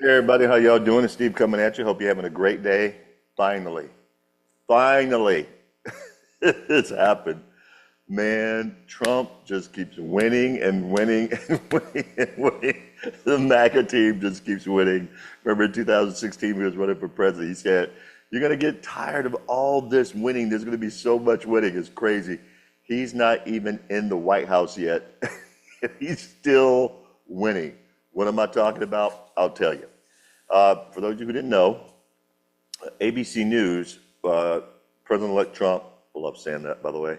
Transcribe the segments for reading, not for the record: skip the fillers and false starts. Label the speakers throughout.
Speaker 1: Hey everybody, how y'all doing? It's Steve coming at you. Hope you're having a great day. Finally, it's happened. Man, Trump just keeps winning and winning and winning and winning. The MAGA team just keeps winning. Remember in 2016, he was running for president. He said, "You're going to get tired of all this winning. There's going to be so much winning. It's crazy." He's not even in the White House yet. He's still winning. What am I talking about? I'll tell you. For those of you who didn't know, ABC News, President-elect Trump, I love saying that, by the way.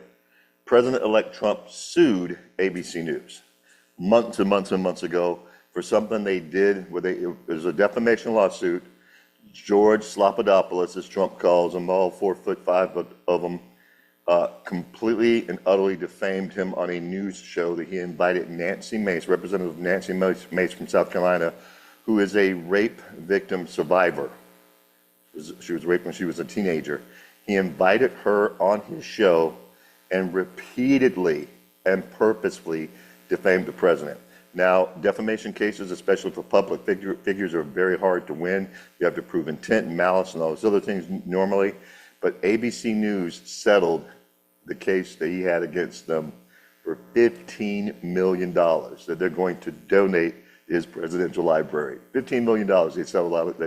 Speaker 1: President-elect Trump sued ABC News months and months and months ago for something they did where it was a defamation lawsuit. George Slopadopoulos, as Trump calls them, all 4'5" of them, completely and utterly defamed him on a news show that he invited Nancy Mace, Representative Nancy Mace from South Carolina, who is a rape victim survivor. She was raped when she was a teenager. He invited her on his show and repeatedly and purposefully defamed the president. Now, defamation cases, especially for public figures, are very hard to win. You have to prove intent and malice and all those other things normally. But ABC News settled the case that he had against them for $15 million that they're going to donate to his presidential library. $15 million they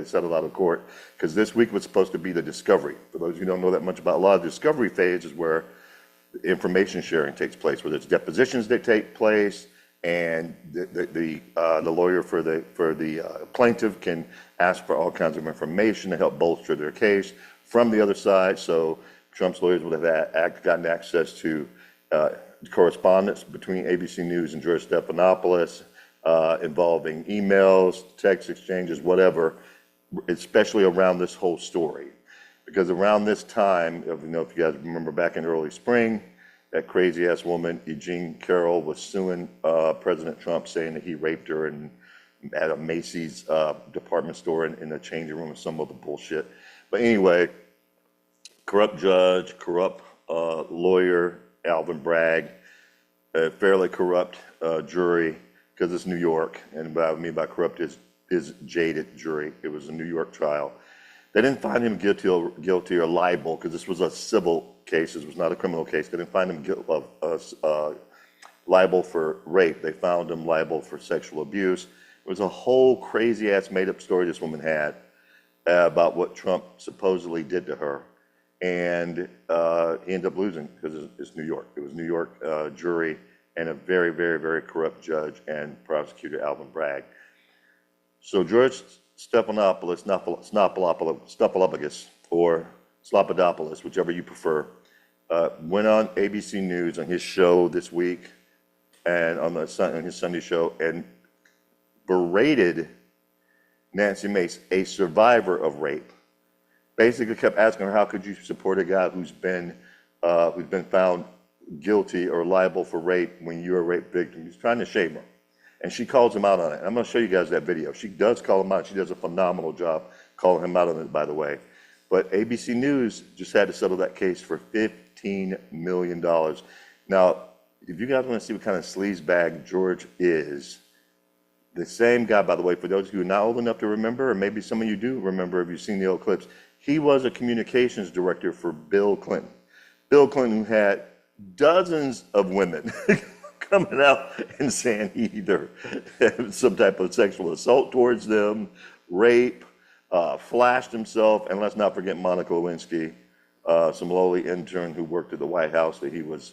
Speaker 1: settled out of court, because this week was supposed to be the discovery. For those who don't know that much about law, the discovery phase is where information sharing takes place, where there's depositions that take place, and the lawyer for the plaintiff can ask for all kinds of information to help bolster their case from the other side. So Trump's lawyers would have gotten access to correspondence between ABC News and George Stephanopoulos, involving emails, text exchanges, whatever, especially around this whole story. Because around this time, if you guys remember back in early spring, that crazy ass woman, Eugene Carroll, was suing President Trump, saying that he raped her at a Macy's department store in the changing room and some other bullshit. But anyway, corrupt judge, corrupt lawyer, Alvin Bragg, a fairly corrupt jury, because it's New York, and what I mean by corrupt is jaded jury. It was a New York trial. They didn't find him guilty or liable, because this was a civil case. This was not a criminal case. They didn't find him liable for rape. They found him liable for sexual abuse. It was a whole crazy ass made up story this woman had about what Trump supposedly did to her, and he ended up losing because it's New York. It was New York jury and a very, very, very corrupt judge and prosecutor, Alvin Bragg. So George Stephanopoulos, or Slopadopoulos, whichever you prefer, went on ABC News on his show this week and on his Sunday show and berated Nancy Mace, a survivor of rape. Basically kept asking her, how could you support a guy who's been found guilty or liable for rape when you're a rape victim? He's trying to shame her. And she calls him out on it. I'm going to show you guys that video. She does call him out. She does a phenomenal job calling him out on it, by the way. But ABC News just had to settle that case for $15 million. Now, if you guys want to see what kind of sleazebag George is, the same guy, by the way, for those of you who are not old enough to remember, or maybe some of you do remember if you've seen the old clips, he was a communications director for Bill Clinton. Bill Clinton had dozens of women coming out and saying he either had some type of sexual assault towards them, rape, flashed himself, and let's not forget Monica Lewinsky, some lowly intern who worked at the White House that he was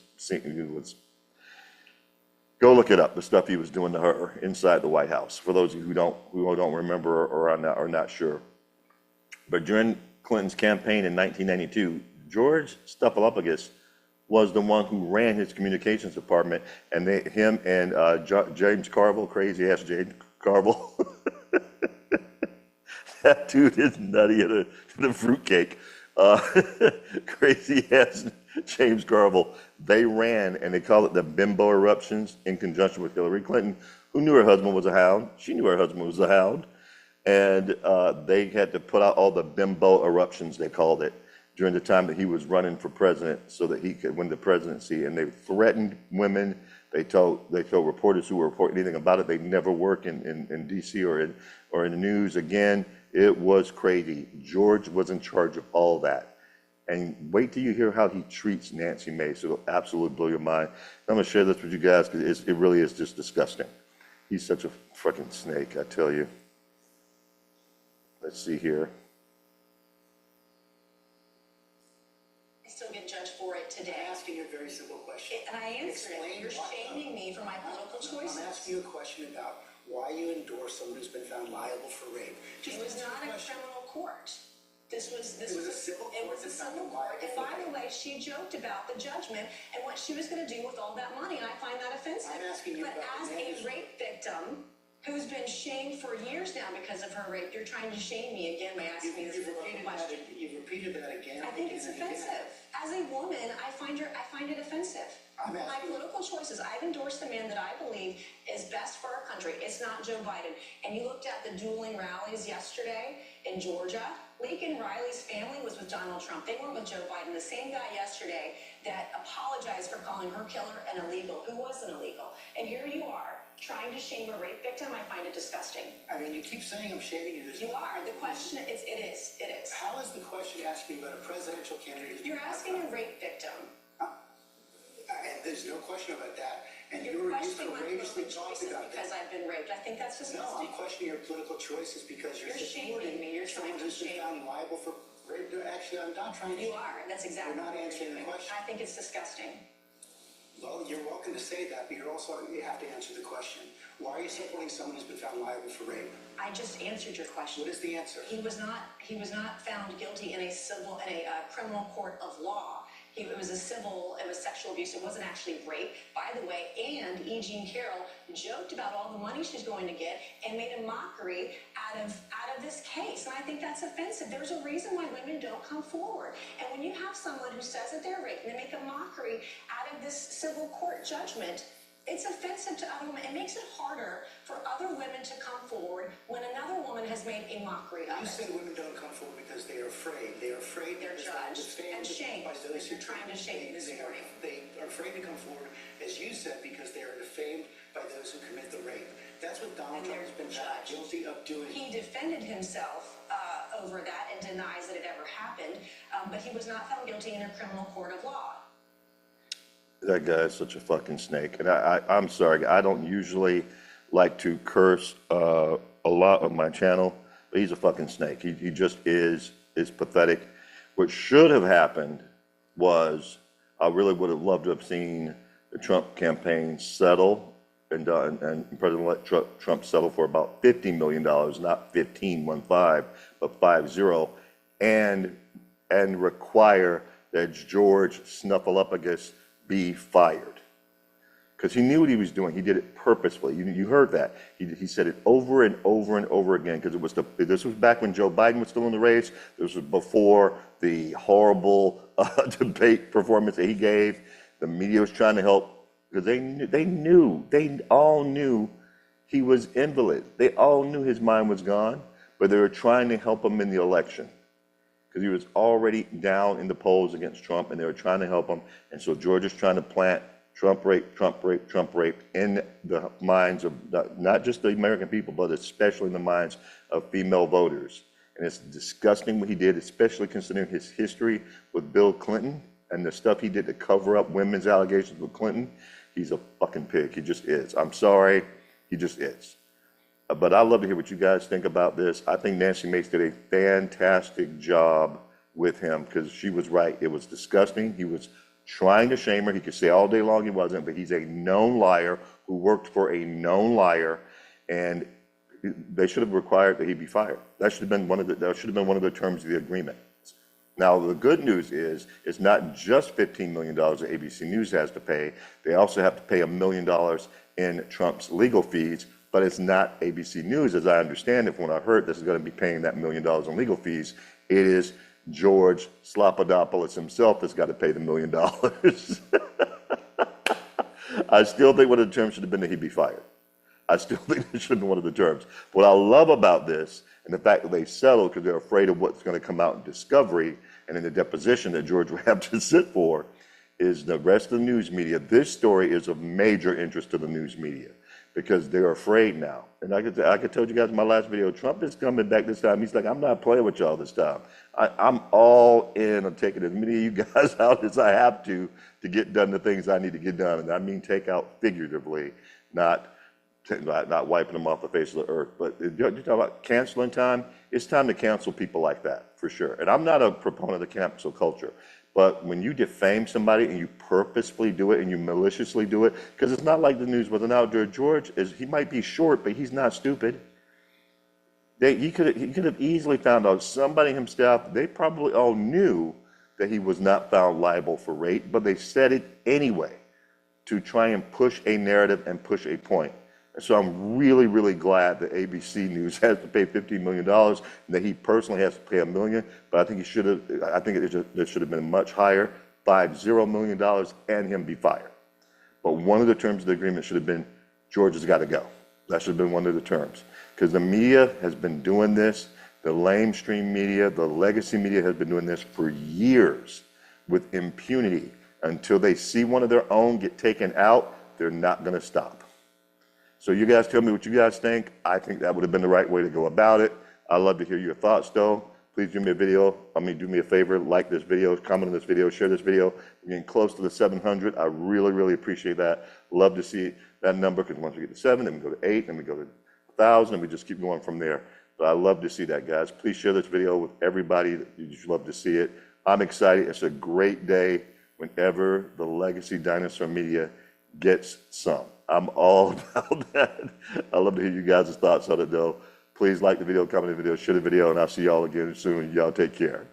Speaker 1: go look it up, the stuff he was doing to her inside the White House, for those of you who don't remember or are not sure. But during Clinton's campaign in 1992, George Stephanopoulos was the one who ran his communications department, and him and James Carville, crazy ass James Carville, that dude is nutty to the fruitcake. Crazy ass James Carville. They ran, and they call it the bimbo eruptions, in conjunction with Hillary Clinton, who knew her husband was a hound. She knew her husband was a hound. And they had to put out all the bimbo eruptions, they called it, during the time that he was running for president so that he could win the presidency. And they threatened women. They told reporters who were reporting anything about it, they'd never work in D.C. or in the news again. It was crazy. George was in charge of all that. And wait till you hear how he treats Nancy Mace. It'll absolutely blow your mind. I'm going to share this with you guys because it really is just disgusting. He's such a fucking snake, I tell you. Let's see here.
Speaker 2: I still get judged for it today.
Speaker 3: I'm asking you a very simple question.
Speaker 2: And I answer it. You're shaming me for my political choices.
Speaker 3: I'm asking you a question about why you endorse someone who's been found liable for rape.
Speaker 2: It was not a criminal court. This was
Speaker 3: a civil court.
Speaker 2: It was a civil court. And by the way, she joked about the judgment and what she was going to do with all that money, and I find that offensive.
Speaker 3: I'm asking you
Speaker 2: but
Speaker 3: about
Speaker 2: as a rape victim who's been shamed for years now because of her rape, you're trying to shame me again by asking me this question.
Speaker 3: You've repeated that again.
Speaker 2: I think it's offensive. As a woman, I find it offensive. My political choices, I've endorsed the man that I believe is best for our country. It's not Joe Biden. And you looked at the dueling rallies yesterday in Georgia. Lincoln Riley's family was with Donald Trump. They weren't with Joe Biden. The same guy yesterday that apologized for calling her killer an illegal, who wasn't illegal. And here you are, trying to shame a rape victim. I find it disgusting.
Speaker 3: I mean, you keep saying I'm shaming you.
Speaker 2: You are. The question is, it is.
Speaker 3: How is the question asking about a presidential candidate?
Speaker 2: You're asking a rape victim.
Speaker 3: And there's no question about that. And
Speaker 2: You're
Speaker 3: you've
Speaker 2: questioning my
Speaker 3: courageously
Speaker 2: political
Speaker 3: talked
Speaker 2: choices
Speaker 3: about
Speaker 2: because
Speaker 3: that.
Speaker 2: I've been raped. I think that's disgusting.
Speaker 3: No, I'm questioning your political choices because you're
Speaker 2: shaming me. You're trying to
Speaker 3: someone who's been
Speaker 2: shame
Speaker 3: found
Speaker 2: me.
Speaker 3: liable for rape. No, actually, I'm not trying to.
Speaker 2: You are. That's exactly
Speaker 3: You're not
Speaker 2: what
Speaker 3: answering the
Speaker 2: doing.
Speaker 3: question.
Speaker 2: I think it's disgusting.
Speaker 3: Well, you're welcome to say that, but you have to answer the question. Why are you supporting someone who's been found liable for rape?
Speaker 2: I just answered your question.
Speaker 3: What is the answer?
Speaker 2: He was not found guilty in a criminal court of law. It was sexual abuse. It wasn't actually rape, by the way. And E. Jean Carroll joked about all the money she's going to get and made a mockery out of this case. And I think that's offensive. There's a reason why women don't come forward. And when you have someone who says that they're raped and they make a mockery out of this civil court judgment, it's offensive to other women. It makes it harder for other women to come forward when another woman has made a mockery of it.
Speaker 3: You said women don't come forward because they are afraid. They are afraid.
Speaker 2: They're judged and shamed.
Speaker 3: By those who
Speaker 2: You're trying to shame me this morning.
Speaker 3: They are afraid to come forward, as you said, because they are defamed by those who commit the rape. That's what Donald Trump has been found guilty of doing.
Speaker 2: He defended himself over that and denies that it ever happened, but he was not found guilty in a criminal court of law.
Speaker 1: That guy is such a fucking snake. And I'm sorry, I don't usually like to curse a lot on my channel, but he's a fucking snake. He just is pathetic. What should have happened was, I really would have loved to have seen the Trump campaign settle and President-elect Trump settle for about $50 million, not 15, but 50, and require that George Snuffleupagus be fired, because he knew what he was doing. He did it purposefully. You heard that. He said it over and over and over again, because this was back when Joe Biden was still in the race. This was before the horrible debate performance that he gave. The media was trying to help, because they all knew he was invalid. They all knew his mind was gone, but they were trying to help him in the election, because he was already down in the polls against Trump, and they were trying to help him. And so George is trying to plant Trump rape in the minds of not just the American people, but especially in the minds of female voters. And it's disgusting what he did, especially considering his history with Bill Clinton and the stuff he did to cover up women's allegations with Clinton. He's a fucking pig. He just is. I'm sorry. He just is. But I'd love to hear what you guys think about this. I think Nancy Mace did a fantastic job with him, because she was right. It was disgusting. He was trying to shame her. He could say all day long he wasn't, but he's a known liar who worked for a known liar, and they should have required that he be fired. That should have been one of the terms of the agreement. Now, the good news is, it's not just $15 million that ABC News has to pay. They also have to pay $1 million in Trump's legal fees. But it's not ABC News, as I understand it. From what I heard, this is going to be paying that $1 million in legal fees. It is George Slopadopoulos himself that's got to pay the $1 million. I still think one of the terms should have been that he be fired. I still think that should have been one of the terms. What I love about this, and the fact that they settled because they're afraid of what's going to come out in discovery and in the deposition that George would have to sit for, is the rest of the news media. This story is of major interest to the news media because they're afraid now. And I could tell you guys in my last video, Trump is coming back this time. He's like, I'm not playing with y'all this time. I'm all in on taking as many of you guys out as I have to get done the things I need to get done. And I mean take out figuratively, not wiping them off the face of the earth. But you're talking about canceling time, it's time to cancel people like that, for sure. And I'm not a proponent of cancel culture. But when you defame somebody and you purposefully do it and you maliciously do it, because it's not like the news wasn't out there. George he might be short, but he's not stupid. He could have easily found out somebody himself. They probably all knew that he was not found liable for rape, but they said it anyway to try and push a narrative and push a point. And so I'm really, really glad that ABC News has to pay $15 million and that he personally has to pay $1 million. But I think there should have been much higher, $50 million, and him be fired. But one of the terms of the agreement should have been George has got to go. That should have been one of the terms. Because the media has been doing this. The lamestream media, the legacy media has been doing this for years with impunity. Until they see one of their own get taken out, they're not going to stop. So you guys tell me what you guys think. I think that would have been the right way to go about it. I'd love to hear your thoughts, though. Please do me a favor, like this video, comment on this video, share this video. We're getting close to the 700. I really, really appreciate that. Love to see that number, because once we get to 7, then we go to 8, then we go to 1,000, and we just keep going from there. But I love to see that, guys. Please share this video with everybody. You just love to see it. I'm excited. It's a great day whenever the legacy dinosaur media gets some. I'm all about that. I love to hear you guys' thoughts on it, though. Please like the video, comment on the video, share the video, and I'll see y'all again soon. Y'all take care.